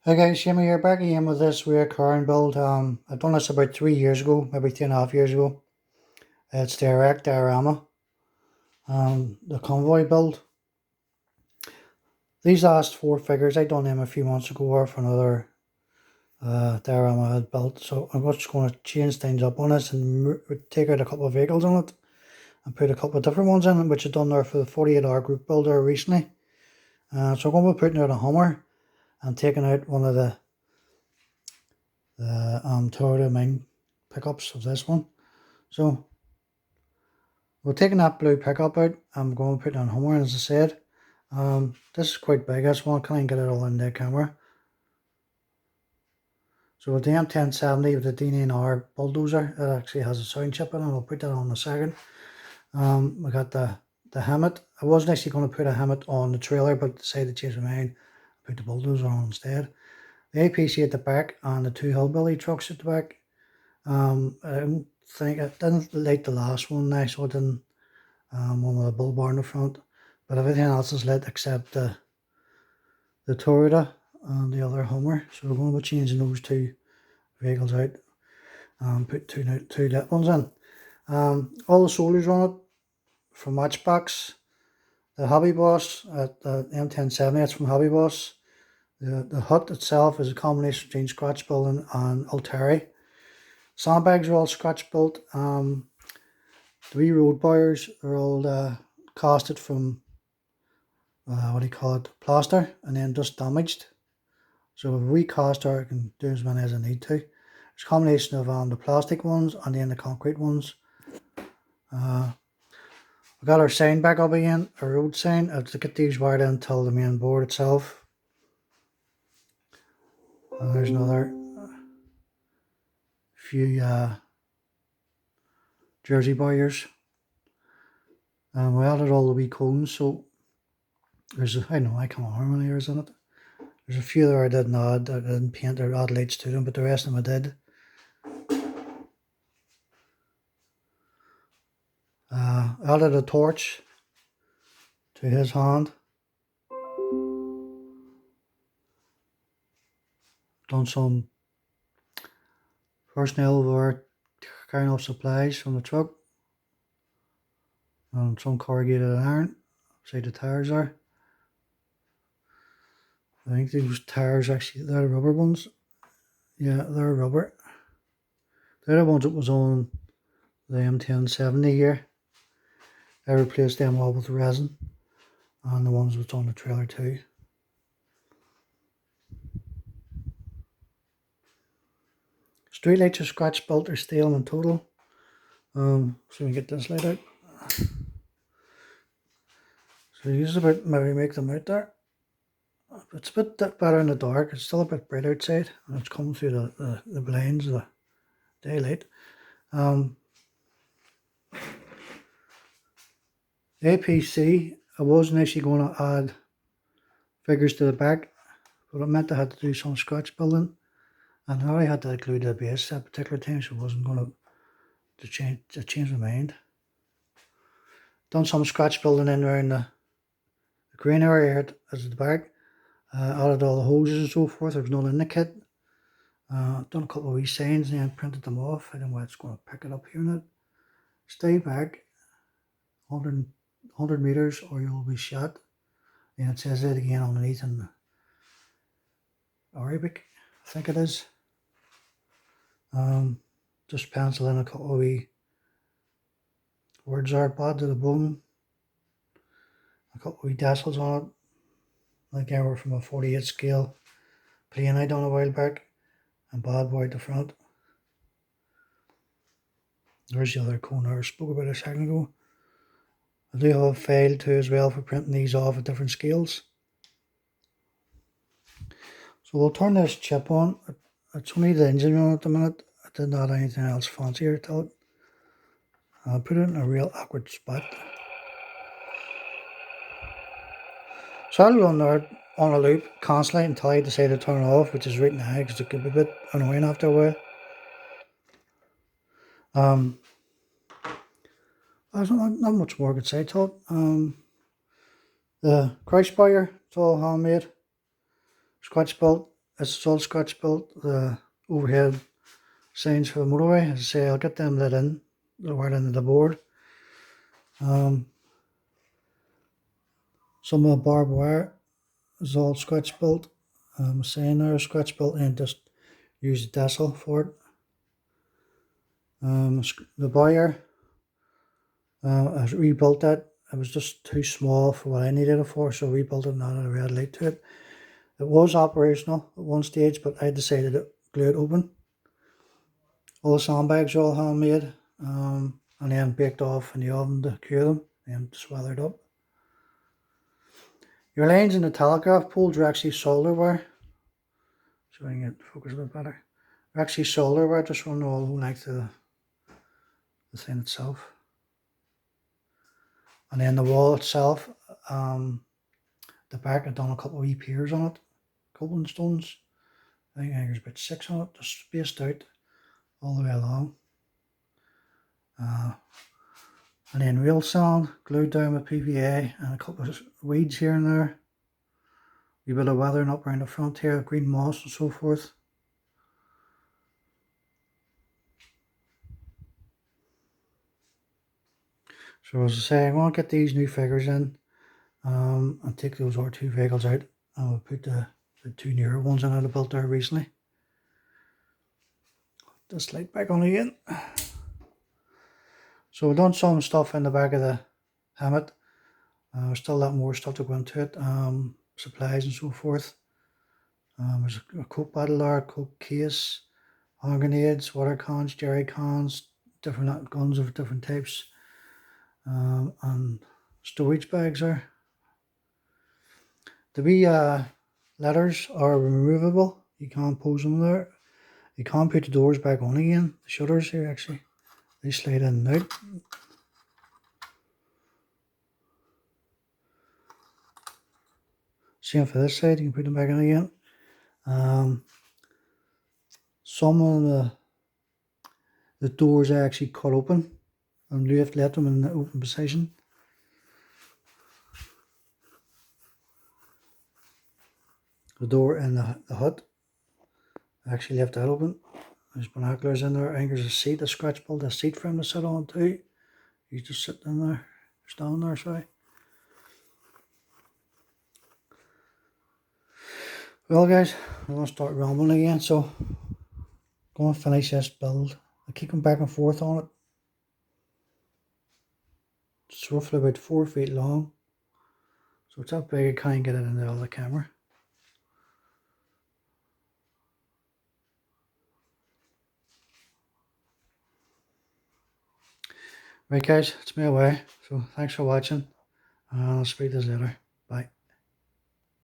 Hi guys, Shimmy here, back again with this recurring build. I've done this about 3 years ago, maybe 2.5 years ago. It's the diorama, the convoy build. These last four figures, I done them a few months ago for another diorama I had built. So I'm just going to change things up on this and take out a couple of vehicles on it and put a couple of different ones in it, which I've done there for the 48-hour group builder recently. So I'm going to be putting out a Hummer and taking out one of the Toyota main pickups of this one. So we're taking that blue pickup out. I'm going to put it on Hummer, as I said. This is quite big. This one, can't get it all in the camera. So with the M1070 with the D9R bulldozer, it actually has a sound chip in it. I'll put that on in a second. We got the helmet. I wasn't actually going to put a helmet on the trailer, but decided to change my mind. Put the bulldozer on instead. The APC at the back and the two hillbilly trucks at the back. I didn't like the last one now, so I didn't one with a bull bar in the front, but everything else is lit except the Toyota and the other Hummer. So we're going to be changing those two vehicles out and put two lit ones in. All the solars on it from Matchbox. The Hobby Boss at the M1070, it's from Hobby Boss. The hut itself is a combination between scratch building and Alteri. Sandbags are all scratch built. The wee road bars are all casted from plaster, and then just damaged. So if we caster, I can do as many as I need to. It's a combination of the plastic ones and then the concrete ones. We got our sign back up again, our road sign. I have to get these wired in until the main board itself. And there's another few jersey barriers. We added all the wee cones, so there's I can't remember how many years in it. There's a few there I didn't add. I didn't paint or add lights to them, but the rest of them I did. Added a torch to his hand. Done some personnel were carrying off supplies from the truck. And some corrugated iron beside the tires there. I think these tires actually, they're rubber ones. Yeah, they're rubber. They're the ones that was on the M1070 here. I replaced them all with resin. And the ones that's on the trailer too. Street lights are scratch built or steel in total. So we can get this light out. So use a bit, maybe make them out there. It's a bit better in the dark. It's still a bit bright outside, and it's coming through the blinds of the daylight. The APC, I wasn't actually going to add figures to the back, but it meant I had to do some scratch building, and I already had to include the base at a particular time, so I wasn't going to change my mind. Done some scratch building in there in the green area here at the back. Added all the hoses and so forth. There was none in the kit. Done a couple of wee signs and then printed them off. I don't know why it's going to pick it up here now. Stay back 100 meters or you'll be shot. And it says it again underneath in Arabic, I think it is. Just pencil in a couple of wee words there, bad to the bone. A couple of wee decimals on it. Like they were from a 48 scale plane I done a while back. And bad boy at the front. There's the other cone I spoke about a second ago. I do have a file too as well for printing these off at different scales. So we'll turn this chip on. It's only the engine on at the minute. I didn't add anything else fancier to it. I'll put it in a real awkward spot. So I'll run there on a loop constantly until I decide to turn it off, which is right now because it could be a bit annoying after a while. There's not much more I could say to it. The crash bar, it's all handmade, scratch built. it's all scratch built. The overhead signs for the motorway, as I say, I'll get them lit in. They'll wired into the board. Some of the barbed wire is all scratch built. Saying there scratch built and just use Dessel for it. The wire, I rebuilt that. It was just too small for what I needed it for, so I rebuilt it and added a red light to it. It was operational at one stage, but I decided to glue it open. All the sandbags are all handmade, and then baked off in the oven to cure them and swathered up. Your lines in the telegraph poles are actually solder wire. So I can get focus a bit better. They're actually solder wire, just run all the length of the thing itself. And then the wall itself, the back, I've done a couple of wee piers on it, coping stones. I think there's about 6 on it, just spaced out all the way along. And then real sand glued down with PVA and a couple of weeds here and there. A bit of weathering up around the front here, green moss and so forth. So as I say, I'm going to get these new figures in and take those R2 vehicles out, and we'll put the 2 newer ones in that I built there recently. This light back on again. So we've done some stuff in the back of the helmet. Still a lot more stuff to go into it, supplies and so forth. There's a Coke bottle there, Coke case, hand grenades, water cans, jerry cans, different guns of different types, and storage bags there. The wee letters are removable. You can't pose them there. You can't put the doors back on again. The shutters here actually, they slide in and out. Same for this side, you can put them back in again. Some of the doors are actually cut open and you have to let them in the open position. The door in the hut, I actually left that open. There's binoculars in there. I think there's a seat, a scratch built a seat for him to sit on too. He's just sitting in there, standing there, sorry. Well guys, I'm going to start rambling again, so I'm going to finish this build. I keep going back and forth on it. It's roughly about 4 feet long, so it's that big I can't get it in the other camera. Right guys, it's me away, so thanks for watching, and I'll speak to you later. Bye.